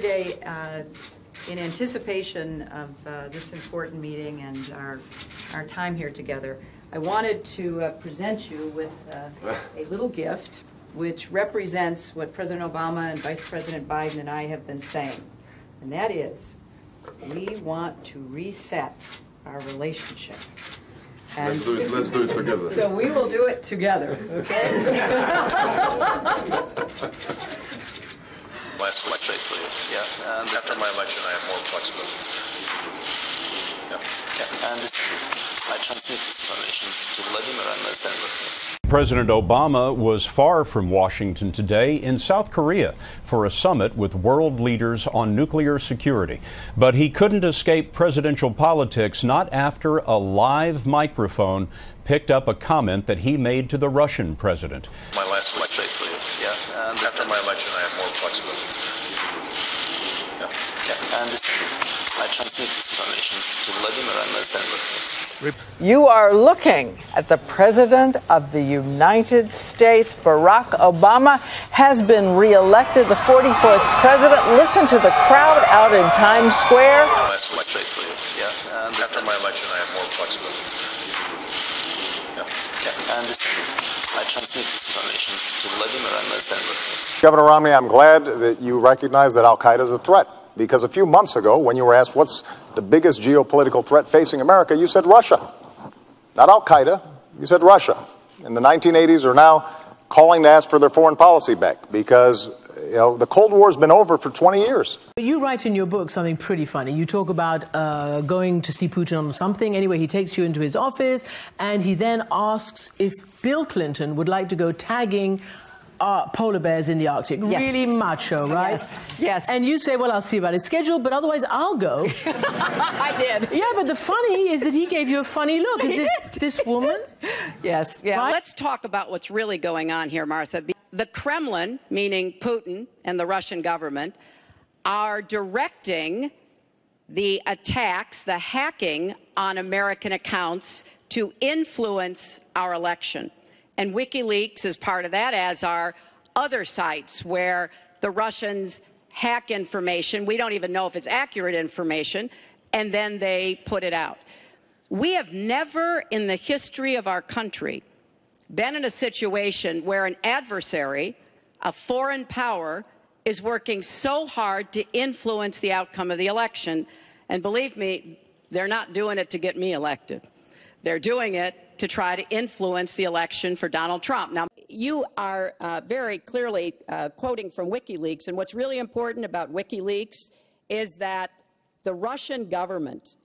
Today, in anticipation of this important meeting and our time here together, I wanted to present you with a little gift which represents what President Obama and Vice President Biden and I have been saying, and that is we want to reset our relationship. And let's do it together. So we will do it together, okay? Last place for you. Yeah. And after my election, I have more flexibility. Yeah. And I transmit this information to Vladimir and stand with me. President Obama was far from Washington today in South Korea for a summit with world leaders on nuclear security. But he couldn't escape presidential politics, not after a live microphone picked up a comment that he made to the Russian president. My last place for you. Yeah. And after my election, I have more flexibility. Yeah. And I transmit this information to Vladimir and stand with me. You are looking at the President of the United States. Barack Obama has been reelected, the 44th president. Listen to the crowd out in Times Square. Last place for you. Yeah. And after my election, I have more flexibility. Yeah. And I transmit this information to Vladimir and stand with me. Governor Romney, I'm glad that you recognize that al-Qaeda is a threat. Because a few months ago, when you were asked what's the biggest geopolitical threat facing America, you said Russia. Not al-Qaeda, you said Russia. In the 1980s are now calling to ask for their foreign policy back because, you know, the Cold War's been over for 20 years. You write in your book something pretty funny. You talk about going to see Putin on something. Anyway, he takes you into his office and he then asks if Bill Clinton would like to go tagging polar bears in the Arctic. Yes. Really macho, right? Yes. Yes. And you say, well, I'll see about his schedule, but otherwise I'll go. I did. Yeah, but the funny is that he gave you a funny look. As if this woman... Yes. Yeah. Right? Let's talk about what's really going on here, Martha. The Kremlin, meaning Putin and the Russian government, are directing the attacks, the hacking on American accounts to influence our election. And WikiLeaks is part of that, as are other sites where the Russians hack information. We don't even know if it's accurate information, and then they put it out. We have never in the history of our country been in a situation where an adversary, a foreign power, is working so hard to influence the outcome of the election. And believe me, they're not doing it to get me elected. They're doing it to try to influence the election for Donald Trump. Now, you are very clearly quoting from WikiLeaks, and what's really important about WikiLeaks is that the Russian government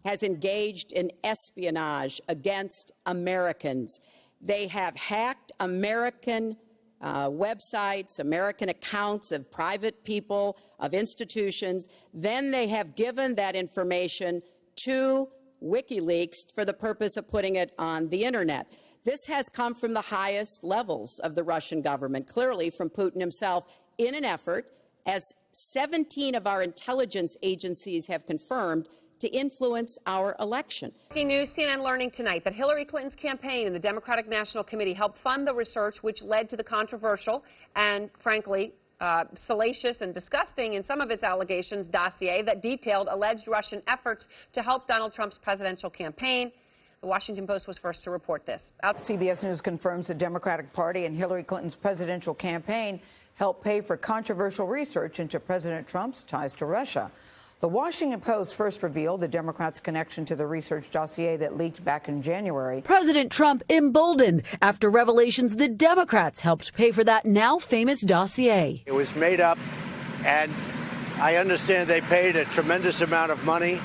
has engaged in espionage against Americans. They have hacked American websites, American accounts of private people, of institutions. Then they have given that information to WikiLeaks for the purpose of putting it on the internet. This has come from the highest levels of the Russian government, clearly from Putin himself, in an effort, as 17 of our intelligence agencies have confirmed, to influence our election. Breaking news, CNN learning tonight that Hillary Clinton's campaign and the Democratic National Committee helped fund the research which led to the controversial and, frankly, salacious and disgusting in some of its allegations dossier that detailed alleged Russian efforts to help Donald Trump's presidential campaign. The Washington Post was first to report this. CBS News confirms the Democratic Party and Hillary Clinton's presidential campaign helped pay for controversial research into President Trump's ties to Russia. The Washington Post first revealed the Democrats' connection to the research dossier that leaked back in January. President Trump emboldened after revelations the Democrats helped pay for that now famous dossier. It was made up, and I understand they paid a tremendous amount of money,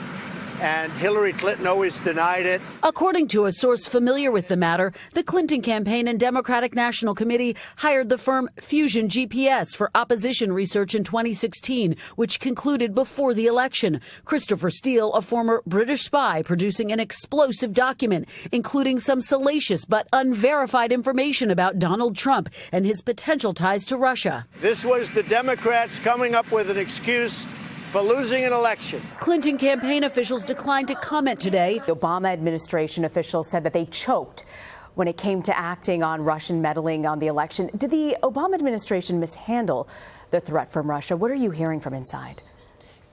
and Hillary Clinton always denied it. According to a source familiar with the matter, the Clinton campaign and Democratic National Committee hired the firm Fusion GPS for opposition research in 2016, which concluded before the election. Christopher Steele, a former British spy, producing an explosive document, including some salacious but unverified information about Donald Trump and his potential ties to Russia. This was the Democrats coming up with an excuse for losing an election. Clinton campaign officials declined to comment today. The Obama administration officials said that they choked when it came to acting on Russian meddling on the election. Did the Obama administration mishandle the threat from Russia. What are you hearing from inside?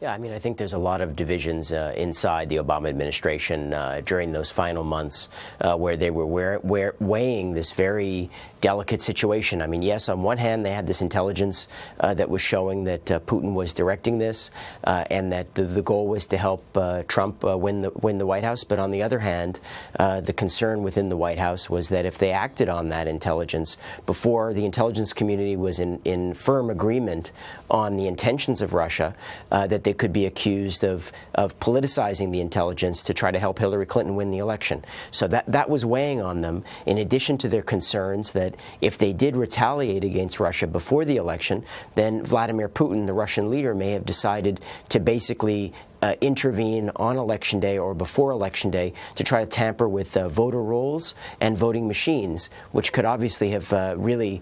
Yeah, I mean, I think there's a lot of divisions inside the Obama administration during those final months where they were weighing this very delicate situation. I mean, yes, on one hand, they had this intelligence that was showing that Putin was directing this and that the goal was to help Trump win the White House. But on the other hand, the concern within the White House was that if they acted on that intelligence before the intelligence community was in firm agreement on the intentions of Russia, that they could be accused of politicizing the intelligence to try to help Hillary Clinton win the election. So that was weighing on them, in addition to their concerns that if they did retaliate against Russia before the election, then Vladimir Putin, the Russian leader, may have decided to basically intervene on Election Day or before Election Day to try to tamper with voter rolls and voting machines, which could obviously have really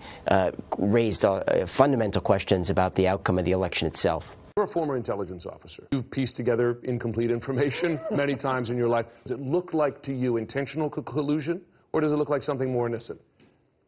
raised fundamental questions about the outcome of the election itself. You're a former intelligence officer. You've pieced together incomplete information many times in your life. Does it look like to you intentional collusion, or does it look like something more innocent?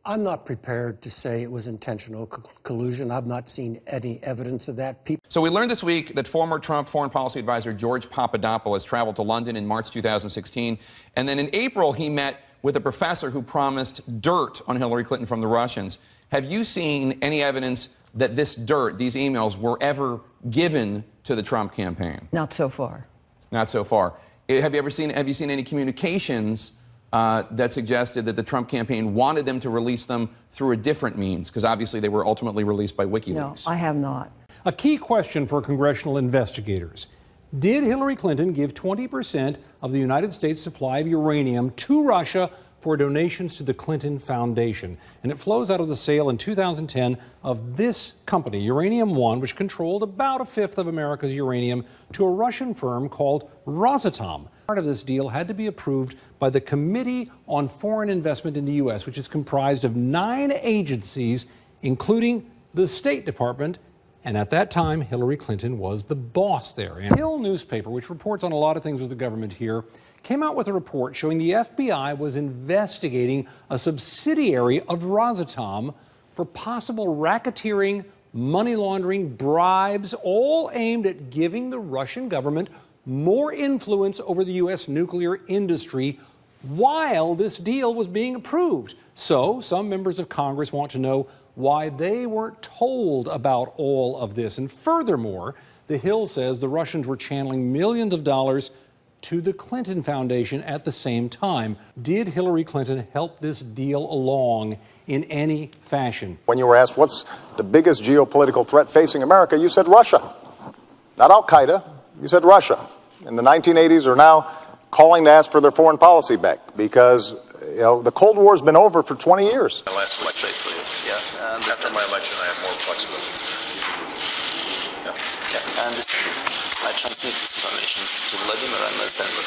I'm not prepared to say it was intentional collusion. I've not seen any evidence of that. So we learned this week that former Trump foreign policy advisor George Papadopoulos traveled to London in March 2016, and then in April he met with a professor who promised dirt on Hillary Clinton from the Russians. Have you seen any evidence that this dirt, these emails, were ever given to the Trump campaign? Not so far. Not so far. Have you seen any communications that suggested that the Trump campaign wanted them to release them through a different means? Because obviously they were ultimately released by WikiLeaks. No, I have not. A key question for congressional investigators. Did Hillary Clinton give 20% of the United States supply of uranium to Russia for donations to the Clinton Foundation? And it flows out of the sale in 2010 of this company, Uranium One, which controlled about a fifth of America's uranium, to a Russian firm called Rosatom. Part of this deal had to be approved by the Committee on Foreign Investment in the U.S., which is comprised of 9 agencies, including the State Department. And at that time, Hillary Clinton was the boss there. And Hill newspaper, which reports on a lot of things with the government here, came out with a report showing the FBI was investigating a subsidiary of Rosatom for possible racketeering, money laundering, bribes, all aimed at giving the Russian government more influence over the U.S. nuclear industry while this deal was being approved. So some members of Congress want to know why they weren't told about all of this. And furthermore, the Hill says the Russians were channeling millions of dollars to the Clinton Foundation at the same time. Did Hillary Clinton help this deal along in any fashion? When you were asked what's the biggest geopolitical threat facing America, you said Russia. Not Al-Qaeda, you said Russia. In the 1980s are now calling to ask for their foreign policy back because the Cold War has been over for 20 years. My last election for you. Yeah, after my election, I have more flexibility. Yeah, I understand. I transmit this information to Vladimir and Denver.